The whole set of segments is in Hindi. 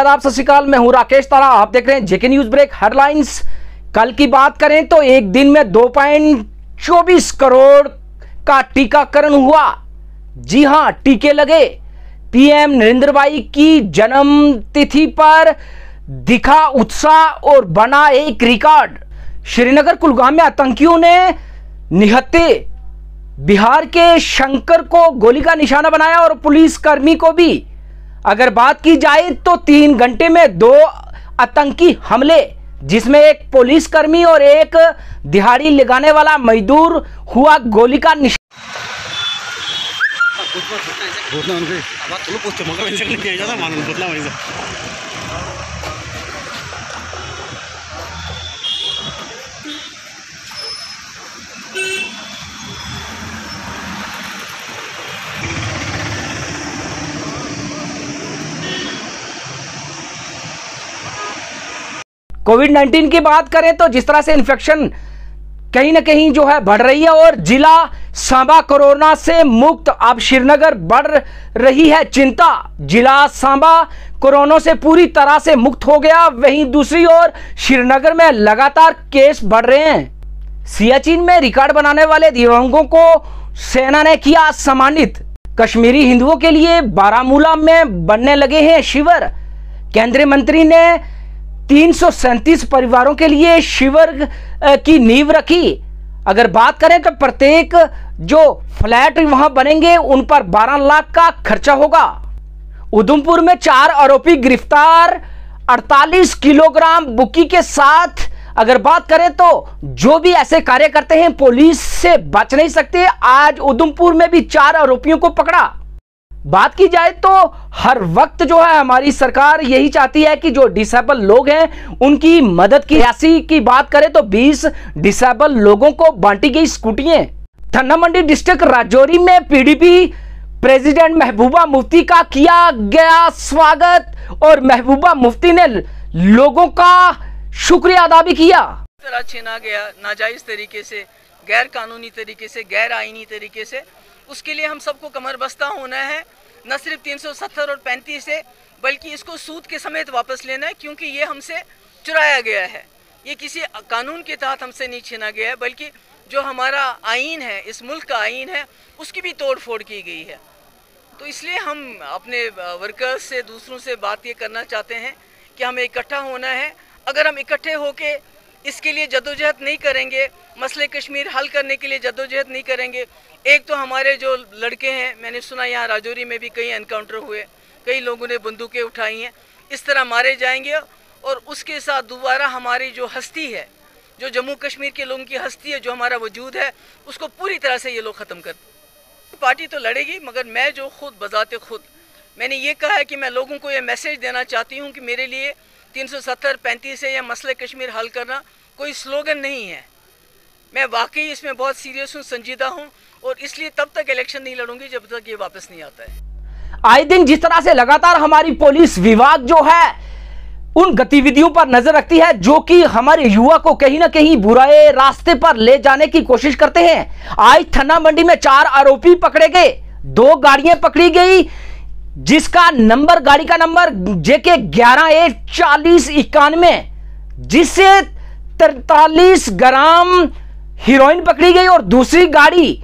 आदाब, सत श्री अकाल। मैं हूं राकेश तारा, आप देख रहे हैं जेके न्यूज ब्रेक हेडलाइंस। कल की बात करें तो एक दिन में 2.24 करोड़ का टीकाकरण हुआ। जी हां, टीके लगे। पीएम नरेंद्र भाई की जन्म तिथि पर दिखा उत्साह और बना एक रिकॉर्ड। श्रीनगर कुलगाम में आतंकियों ने निहत्थे बिहार के शंकर को गोली का निशाना बनाया और पुलिसकर्मी को भी। अगर बात की जाए तो 3 घंटे में 2 आतंकी हमले, जिसमें एक पुलिसकर्मी और एक दिहाड़ी लगाने वाला मजदूर हुआ गोली का निशाना। कोविड-19 की बात करें तो जिस तरह से इन्फेक्शन कहीं ना कहीं जो है बढ़ रही है और जिला सांबा कोरोना से मुक्त। अब श्रीनगर बढ़ रही है चिंता। जिला सांबा कोरोना से पूरी तरह से मुक्त हो गया। वहीं दूसरी ओर श्रीनगर में लगातार केस बढ़ रहे हैं। सियाचिन में रिकॉर्ड बनाने वाले दिव्यांगों को सेना ने किया सम्मानित। कश्मीरी हिंदुओं के लिए बारामूला में बनने लगे हैं शिविर। केंद्रीय मंत्री ने 337 परिवारों के लिए शिविर की नींव रखी। अगर बात करें तो प्रत्येक जो फ्लैट वहां बनेंगे उन पर 12 लाख का खर्चा होगा। उधमपुर में 4 आरोपी गिरफ्तार 48 किलोग्राम बुक्की के साथ। अगर बात करें तो जो भी ऐसे कार्य करते हैं पुलिस से बच नहीं सकते। आज उधमपुर में भी 4 आरोपियों को पकड़ा। बात की जाए तो हर वक्त जो है हमारी सरकार यही चाहती है कि जो डिसेबल लोग हैं उनकी मदद की। रियासी की बात करें तो 20 डिसेबल लोगों को बांटी गई स्कूटियां। थन्ना मंडी डिस्ट्रिक्ट राजौरी में पीडीपी प्रेसिडेंट महबूबा मुफ्ती का किया गया स्वागत और महबूबा मुफ्ती ने लोगों का शुक्रिया अदा भी किया। तरह छीना गया नाजायज तरीके से, गैर कानूनी तरीके से, गैर आईनी तरीके से, उसके लिए हम सबको कमर बस्ता होना है। न सिर्फ 370 और 35 से, बल्कि इसको सूद के समेत वापस लेना है, क्योंकि ये हमसे चुराया गया है। ये किसी कानून के तहत हमसे नहीं छीना गया है, बल्कि जो हमारा आईन है, इस मुल्क का आईन है, उसकी भी तोड़ फोड़ की गई है। तो इसलिए हम अपने वर्कर्स से, दूसरों से बात ये करना चाहते हैं कि हमें इकट्ठा होना है। अगर हम इकट्ठे होके इसके लिए जद्दोजहद नहीं करेंगे, मसले कश्मीर हल करने के लिए जद्दोजहद नहीं करेंगे। एक तो हमारे जो लड़के हैं, मैंने सुना यहाँ राजौरी में भी कई एनकाउंटर हुए, कई लोगों ने बंदूकें उठाई हैं, इस तरह मारे जाएंगे। और उसके साथ दोबारा हमारी जो हस्ती है, जो जम्मू कश्मीर के लोगों की हस्ती है, जो हमारा वजूद है, उसको पूरी तरह से ये लोग ख़त्म कर। पार्टी तो लड़ेगी, मगर मैं जो खुद बजाते खुद मैंने ये कहा है कि मैं लोगों को ये मैसेज देना चाहती हूँ कि मेरे लिए 370-35 से या मसले कश्मीर हल करना कोई स्लोगन नहीं है। मैं वाकई इसमें बहुत सीरियस हूँ, संजीदा हूँ, और इसलिए तब तक इलेक्शन नहीं लड़ूंगी जब तक ये वापस नहीं आता है। आए दिन जिस तरह से लगातार हमारी पुलिस विभाग जो है उन गतिविधियों पर नजर रखती है जो कि हमारे युवा को कहीं ना कहीं बुराए रास्ते पर ले जाने की कोशिश करते हैं। आज थन्ना मंडी में 4 आरोपी पकड़े गए, 2 गाड़ियां पकड़ी गई, जिसका नंबर, गाड़ी का नंबर JK 11A4091, जिससे 43 ग्राम हीरोइन पकड़ी गई। और दूसरी गाड़ी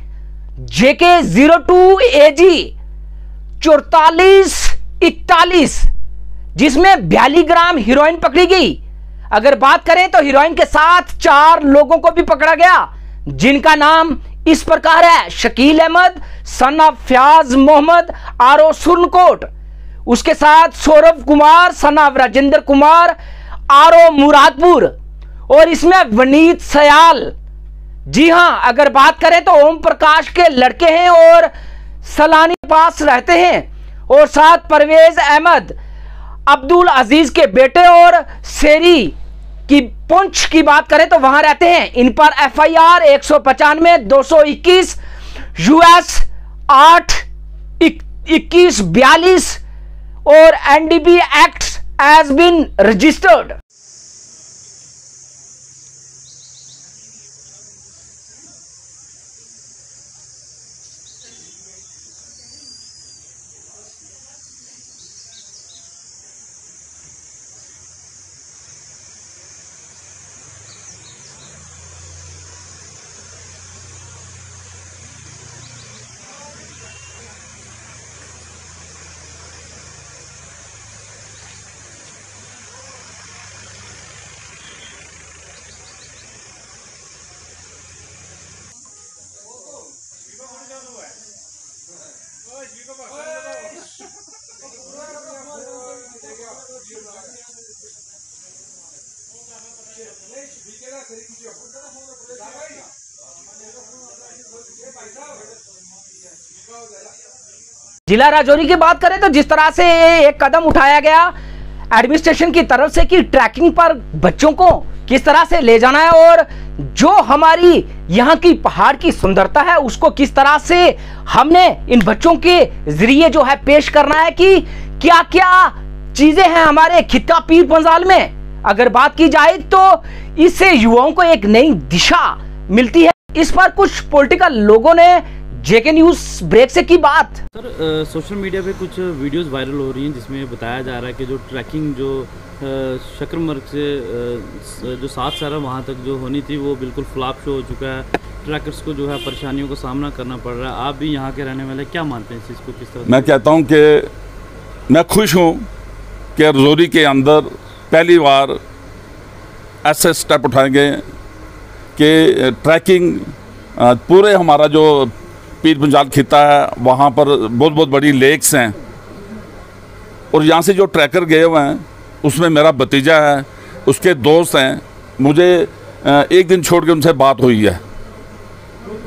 JK 02AG 4441, जिसमें 42 ग्राम हीरोइन पकड़ी गई। अगर बात करें तो हीरोइन के साथ 4 लोगों को भी पकड़ा गया, जिनका नाम इस प्रकार है: शकील अहमद सन ऑफ फयाज मोहम्मद आरो सुरनकोट, उसके साथ सौरभ कुमार सन ऑफ राजेंद्र कुमार आरो मुरादपुर, और इसमें वनीत सयाल। जी हां, अगर बात करें तो ओम प्रकाश के लड़के हैं और सलानी पास रहते हैं, और साथ परवेज अहमद अब्दुल अजीज के बेटे और शेरी की पुंछ की बात करें तो वहां रहते हैं। इन पर FIR 195 221 US 8-21-42 और NDB act has been registered. जिला राजौरी की बात करें तो जिस तरह से एक कदम उठाया गया एडमिनिस्ट्रेशन की तरफ से कि ट्रैकिंग पर बच्चों को किस तरह से ले जाना है और जो हमारी यहाँ की पहाड़ की सुंदरता है उसको किस तरह से हमने इन बच्चों के जरिए जो है पेश करना है कि क्या क्या चीजें हैं हमारे खित्ता पीर पंजाल में। अगर बात की जाए तो इससे युवाओं को एक नई दिशा मिलती है। इस पर कुछ पॉलिटिकल लोगों ने जेके न्यूज ब्रेक से की बात। सर, सोशल मीडिया पे कुछ वीडियोस वायरल हो रही हैं जिसमें बताया जा रहा है कि जो ट्रैकिंग जो शकरमर्ग से जो 7 सारा वहाँ तक जो होनी थी वो बिल्कुल फ्लॉप शो हो चुका है। ट्रैकर्स को जो है परेशानियों का सामना करना पड़ रहा है। आप भी यहाँ के रहने वाले क्या मानते हैं इस चीज़ को, किस तरह? मैं कहता हूँ कि मैं खुश हूँ कि राजौरी के अंदर पहली बार ऐसे स्टेप उठाए गए कि ट्रैकिंग पूरे हमारा जो पीर पंजाल खिता है वहाँ पर बहुत बहुत बड़ी लेक्स हैं और यहाँ से जो ट्रैकर गए हुए हैं उसमें मेरा भतीजा है, उसके दोस्त हैं। मुझे एक दिन छोड़ के उनसे बात हुई है।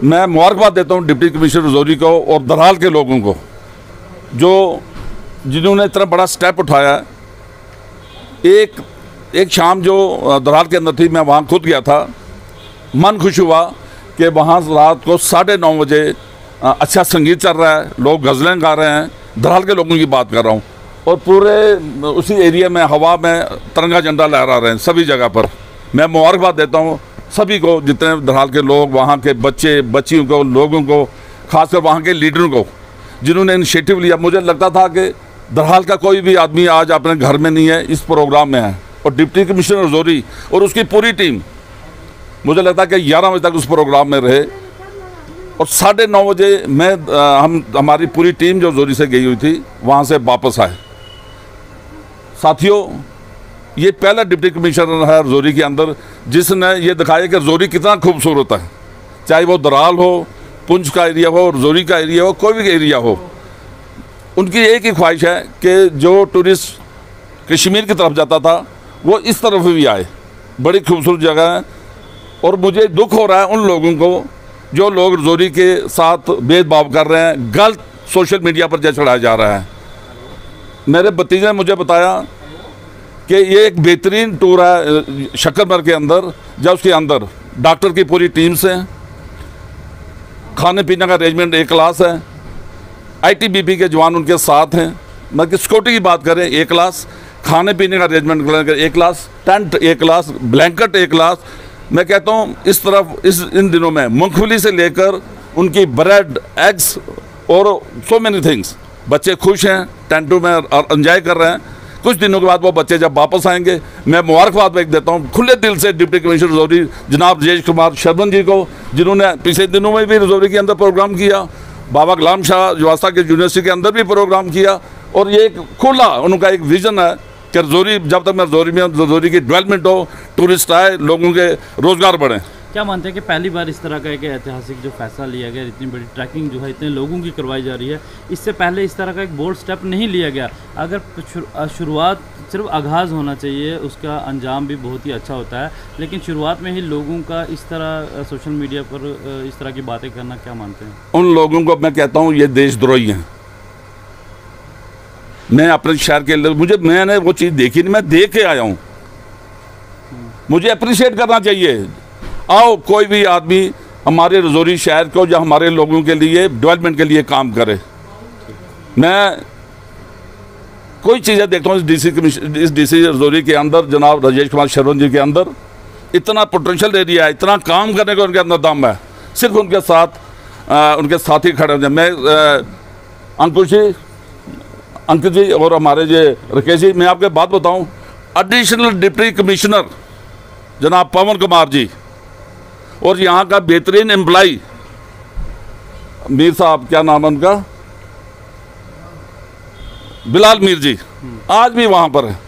मैं मुबारकबाद देता हूँ डिप्टी कमिश्नर राजौरी को और दरहाल के लोगों को जो जिन्होंने इतना बड़ा स्टेप उठाया। एक शाम जो दरहाल के अंदर थी, मैं वहाँ खुद गया था। मन खुश हुआ कि वहाँ रात को 9:30 बजे अच्छा संगीत चल रहा है, लोग गज़लें गा रहे हैं। दरहाल के लोगों की बात कर रहा हूँ और पूरे उसी एरिया में हवा में तिरंगा झंडा लहरा रहे हैं सभी जगह पर। मैं मुबारकबाद देता हूँ सभी को, जितने दरहाल के लोग, वहाँ के बच्चे बच्चियों को, लोगों को, खासकर वहाँ के लीडरों को जिन्होंने इनिशिएटिव लिया। मुझे लगता था कि दरहाल का कोई भी आदमी आज अपने घर में नहीं है, इस प्रोग्राम में है। और डिप्टी कमिश्नर राजौरी और उसकी पूरी टीम मुझे लगता है कि 11 बजे तक उस प्रोग्राम में रहे और 9:30 बजे हमारी पूरी टीम जो राजौरी से गई हुई थी वहाँ से वापस आए। साथियों, ये पहला डिप्टी कमिश्नर है राजौरी के अंदर जिसने ये दिखाया कि राजौरी कितना खूबसूरत है। चाहे वो दरहाल हो, पुंछ का एरिया हो, राजौरी का एरिया हो, कोई भी एरिया हो, उनकी एक ही ख्वाहिश है कि जो टूरिस्ट कश्मीर की तरफ जाता था वो इस तरफ भी आए। बड़ी खूबसूरत जगह है और मुझे दुख हो रहा है उन लोगों को जो लोग राजौरी के साथ भेदभाव कर रहे हैं, गलत सोशल मीडिया पर जो चढ़ाया जा रहा है। मेरे भतीजे ने मुझे बताया कि ये एक बेहतरीन टूर है शकरमर्ग के अंदर, जब उसके अंदर डॉक्टर की पूरी टीम से, खाने पीने का अरेंजमेंट एक क्लास है, ITBP के जवान उनके साथ हैं। मतलब सिक्योरिटी की बात करें एक क्लास, खाने पीने का अरेंजमेंट एक क्लास, टेंट एक क्लास, ब्लैंकेट एक क्लास। मैं कहता हूँ इस तरफ इन दिनों में मूंगफली से लेकर उनकी ब्रेड, एग्स और सो मेनी थिंग्स। बच्चे खुश हैं, टेंटों में एंजॉय कर रहे हैं। कुछ दिनों के बाद वो बच्चे जब वापस आएंगे, मैं मुबारकबाद देता हूँ खुले दिल से डिप्टी कमिश्नर राजौरी जनाब राजेश कुमार शर्मन जी को, जिन्होंने पिछले दिनों में भी राजौरी के अंदर प्रोग्राम किया, बाबा गुलाम शाह जवासा के यूनिवर्सिटी के अंदर भी प्रोग्राम किया। और ये एक खुला उनका एक विज़न है कि राजौरी, जब तक मैं राजौरी की डेवलपमेंट हो, टूरिस्ट आए, लोगों के रोज़गार बढ़े। क्या मानते हैं कि पहली बार इस तरह का एक ऐतिहासिक जो फैसला लिया गया, इतनी बड़ी ट्रैकिंग जो है इतने लोगों की करवाई जा रही है, इससे पहले इस तरह का एक बोल्ड स्टेप नहीं लिया गया? अगर शुरुआत सिर्फ आगाज़ होना चाहिए, उसका अंजाम भी बहुत ही अच्छा होता है, लेकिन शुरुआत में ही लोगों का इस तरह सोशल मीडिया पर इस तरह की बातें करना, क्या मानते हैं? उन लोगों को मैं कहता हूँ ये देशद्रोही हैं। मैं अपने शहर के लिए मैंने वो चीज़ देखी नहीं, मैं देख के आया हूँ। मुझे अप्रिशिएट करना चाहिए। आओ कोई भी आदमी हमारे राजौरी शहर को या हमारे लोगों के लिए डेवलपमेंट के लिए काम करे। मैं कोई चीज़ें देखता हूँ इस डीसी राजौरी के अंदर जनाब राजेश कुमार शर्मन जी के अंदर इतना पोटेंशियल एरिया है, इतना काम करने का उनके अंदर दम है। सिर्फ उनके साथ उनके साथी खड़े हैं। मैं अंकित जी और हमारे ये राकेश जी, मैं आपके बात बताऊं, एडिशनल डिप्टी कमिश्नर जनाब पवन कुमार जी और यहाँ का बेहतरीन एम्प्लाई मीर साहब, क्या नाम है उनका, बिलाल मीर जी, आज भी वहाँ पर है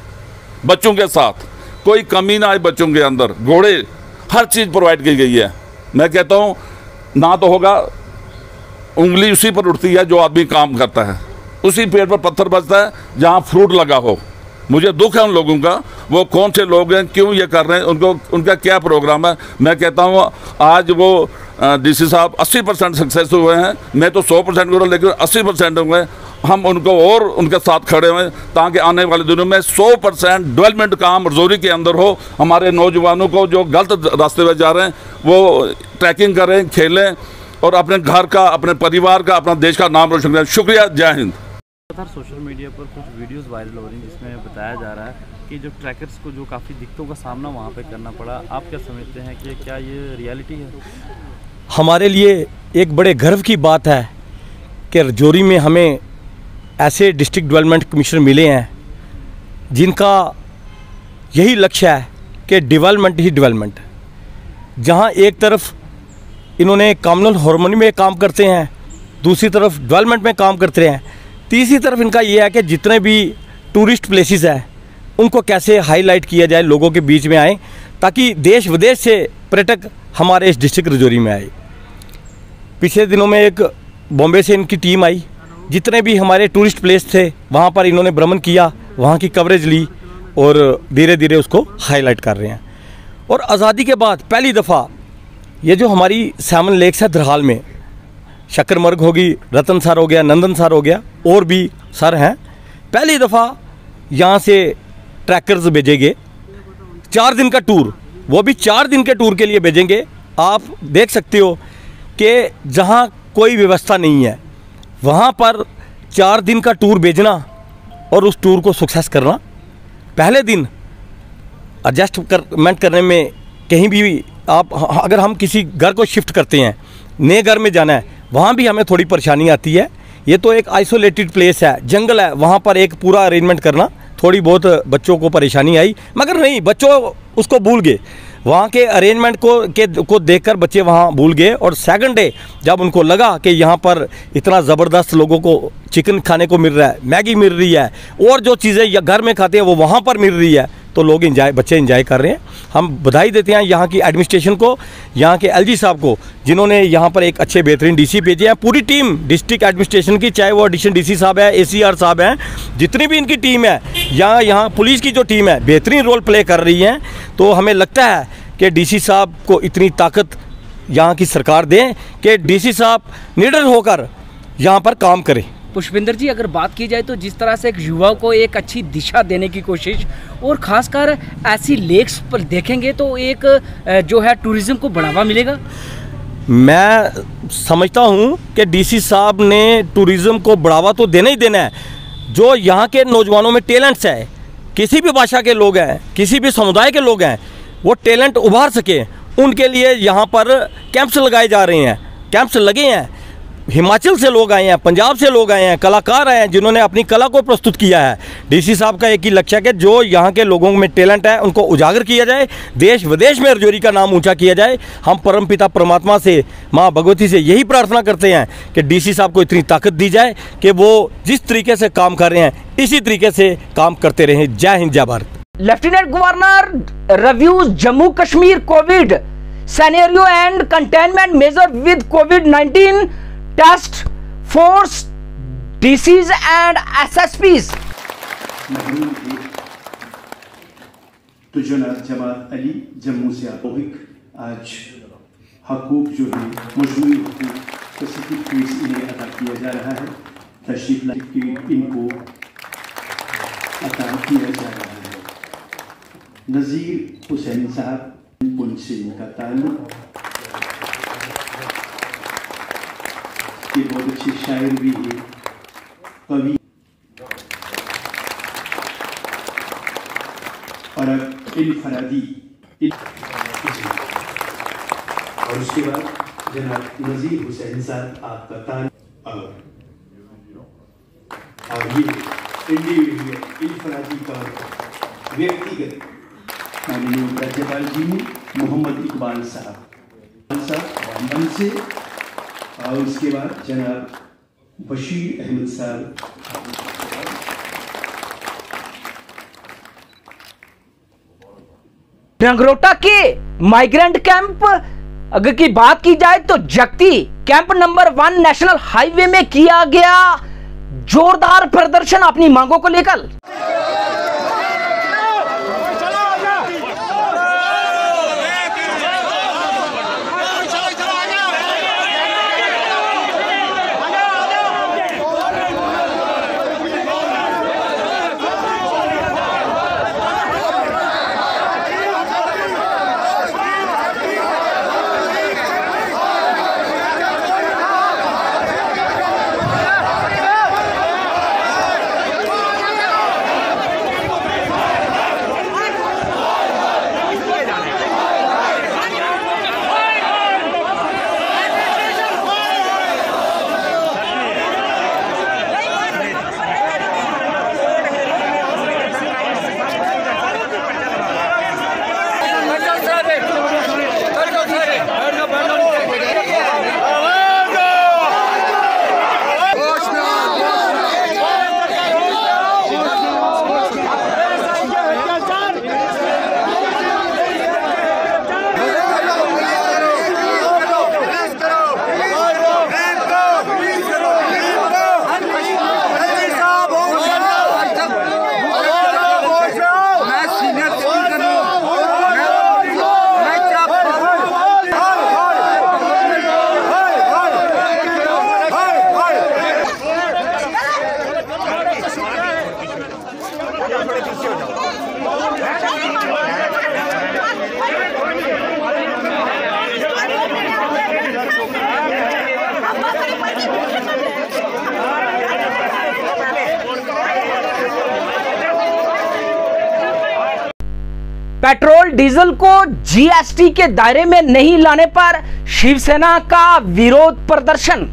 बच्चों के साथ। कोई कमी ना आए बच्चों के अंदर, घोड़े, हर चीज़ प्रोवाइड की गई है। मैं कहता हूँ ना तो होगा, उंगली उसी पर उठती है जो आदमी काम करता है। उसी पेड़ पर पत्थर बजता है जहाँ फ्रूट लगा हो। मुझे दुख है उन लोगों का, वो कौन से लोग हैं, क्यों ये कर रहे हैं, उनका क्या प्रोग्राम है। मैं कहता हूँ आज वो डीसी साहब 80% सक्सेस हुए हैं, मैं तो 100% करूँ, लेकिन 80% हुए। हम उनको और उनके साथ खड़े हुए ताकि आने वाले दिनों में 100% डेवलपमेंट काम रजौरी के अंदर हो। हमारे नौजवानों को जो गलत रास्ते पर जा रहे हैं वो ट्रैकिंग करें, खेलें और अपने घर का, अपने परिवार का, अपना देश का नाम रोशन करें। शुक्रिया, जय हिंद। सोशल मीडिया पर कुछ वीडियोस वायरल हो रही हैं जिसमें बताया जा रहा है कि जो ट्रैकर्स को जो काफ़ी दिक्कतों का सामना वहाँ पे करना पड़ा, आप क्या समझते हैं कि क्या ये रियलिटी है? हमारे लिए एक बड़े गर्व की बात है कि रजौरी में हमें ऐसे डिस्ट्रिक्ट डेवलपमेंट कमिश्नर मिले हैं जिनका यही लक्ष्य है कि डेवलपमेंट ही डेवलपमेंट। जहाँ एक तरफ इन्होंने कम्युनल हार्मनी में काम करते हैं, दूसरी तरफ डेवलपमेंट में काम करते हैं, तीसरी तरफ इनका ये है कि जितने भी टूरिस्ट प्लेसेस हैं उनको कैसे हाईलाइट किया जाए, लोगों के बीच में आए, ताकि देश विदेश से पर्यटक हमारे इस डिस्ट्रिक्ट रजौरी में आए। पिछले दिनों में एक बॉम्बे से इनकी टीम आई, जितने भी हमारे टूरिस्ट प्लेस थे वहाँ पर इन्होंने भ्रमण किया, वहाँ की कवरेज ली और धीरे धीरे उसको हाईलाइट कर रहे हैं। और आज़ादी के बाद पहली दफ़ा ये जो हमारी 7 लेक्स है धरहाल में, शक्करमर्ग होगी, रतन सर हो गया, नंदन सर हो गया, और भी सर हैं, पहली दफ़ा यहाँ से ट्रैकर्स भेजेंगे 4 दिन का टूर, वो भी 4 दिन के टूर के लिए भेजेंगे। आप देख सकते हो कि जहाँ कोई व्यवस्था नहीं है वहाँ पर 4 दिन का टूर भेजना और उस टूर को सक्सेस करना। पहले दिन एडजस्टमेंट करने में कहीं भी आप, अगर हम किसी घर को शिफ्ट करते हैं, नए घर में जाना है, वहाँ भी हमें थोड़ी परेशानी आती है। ये तो एक आइसोलेटेड प्लेस है, जंगल है, वहाँ पर एक पूरा अरेंजमेंट करना थोड़ी बहुत बच्चों को परेशानी आई, मगर नहीं, बच्चों उसको भूल गए। वहाँ के अरेंजमेंट को देखकर बच्चे वहाँ भूल गए। और सेकंड डे जब उनको लगा कि यहाँ पर इतना ज़बरदस्त लोगों को चिकन खाने को मिल रहा है, मैगी मिल रही है, और जो चीज़ें या घर में खाते हैं वो वहाँ पर मिल रही है, तो लोग बच्चे इंजॉय कर रहे हैं। हम बधाई देते हैं यहाँ की एडमिनिस्ट्रेशन को, यहाँ के एलजी साहब को, जिन्होंने यहाँ पर एक अच्छे बेहतरीन डीसी भेजे हैं। पूरी टीम डिस्ट्रिक्ट एडमिनिस्ट्रेशन की, चाहे वो एडिशनल डीसी साहब है, एसीआर साहब हैं, जितनी भी इनकी टीम है, यहाँ पुलिस की जो टीम है बेहतरीन रोल प्ले कर रही है। तो हमें लगता है कि डीसी साहब को इतनी ताकत यहाँ की सरकार दें कि डीसी साहब निडर होकर यहाँ पर काम करें। पुष्पिंदर जी, अगर बात की जाए तो जिस तरह से एक युवा को एक अच्छी दिशा देने की कोशिश, और ख़ासकर ऐसी लेक्स पर देखेंगे तो एक जो है टूरिज़्म को बढ़ावा मिलेगा। मैं समझता हूँ कि डीसी साहब ने टूरिज़्म को बढ़ावा तो देना ही देना है। जो यहाँ के नौजवानों में टैलेंट्स है, किसी भी भाषा के लोग हैं, किसी भी समुदाय के लोग हैं, वो टैलेंट उभार सके, उनके लिए यहाँ पर कैंप्स लगाए जा रहे हैं, कैंप्स लगे हैं। हिमाचल से लोग आए हैं, पंजाब से लोग आए हैं, कलाकार आए हैं जिन्होंने अपनी कला को प्रस्तुत किया है। डीसी साहब का एक ही लक्ष्य है कि जो यहाँ के लोगों में टैलेंट है उनको उजागर किया जाए, देश विदेश में रजौरी का नाम ऊंचा किया जाए। हम परमपिता परमात्मा से, माँ भगवती से यही प्रार्थना करते हैं कि डीसी साहब को इतनी ताकत दी जाए कि वो जिस तरीके से काम कर रहे हैं इसी तरीके से काम करते रहें। Jai Hind, Jai Bharat. Lieutenant governor reviews Jammu Kashmir Covid scenario and containment measure with कोविड-19 task force DCs and SSPs. तो जनाब जमात अली जम्मू से आज हकूक जो है मजमूई हकूक स्पेसिफिक फीस इन्हें अदा किया जा रहा है, तशरीफ लाके इनको अदा किया जा रहा है। नज़ीर हुसैन साहब पुंछ से इनका ताल्लुक, ये बहुत अच्छे शायर भी है, कवि, और अब इनफरादी और उसके बाद जनाब नज़ीर हुसैन साहब आपका ताल्लुक और ये इंडिविजुअल इनफरादी तौर पर व्यक्तिगत माननीय राज्यपाल जी ने मोहम्मद इकबाल साहब मन से, और उसके बाद जनाब बशीर अहमद साहब। नगरोटा के माइग्रेंट कैंप अगर की बात की जाए तो जगती कैंप नंबर 1 नेशनल हाईवे में किया गया जोरदार प्रदर्शन अपनी मांगों को लेकर। पेट्रोल डीजल को जीएसटी के दायरे में नहीं लाने पर शिवसेना का विरोध प्रदर्शन।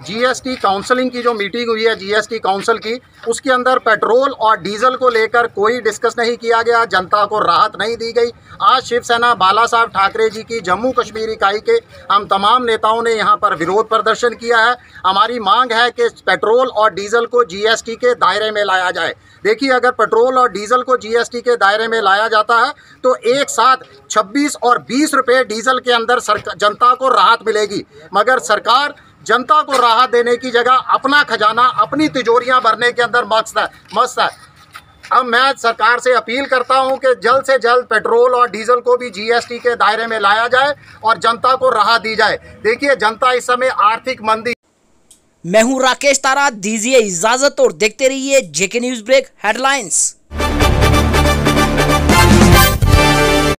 जीएसटी काउंसलिंग की जो मीटिंग हुई है जीएसटी काउंसिल की, उसके अंदर पेट्रोल और डीजल को लेकर कोई डिस्कस नहीं किया गया, जनता को राहत नहीं दी गई। आज शिवसेना बाला साहब ठाकरे जी की जम्मू कश्मीर इकाई के हम तमाम नेताओं ने यहां पर विरोध प्रदर्शन किया है। हमारी मांग है कि पेट्रोल और डीजल को जीएसटी के दायरे में लाया जाए। देखिए, अगर पेट्रोल और डीजल को जीएसटी के दायरे में लाया जाता है तो एक साथ 26 और 20 रुपये डीजल के अंदर जनता को राहत मिलेगी, मगर सरकार जनता को राहत देने की जगह अपना खजाना, अपनी तिजोरियां भरने के अंदर मस्त है। अब मैं सरकार से अपील करता हूं कि जल्द से जल्द पेट्रोल और डीजल को भी जीएसटी के दायरे में लाया जाए और जनता को राहत दी जाए। देखिए, जनता इस समय आर्थिक मंदी। मैं हूं राकेश तारा, दीजिए इजाजत और देखते रहिए जेके न्यूज ब्रेक हेडलाइंस।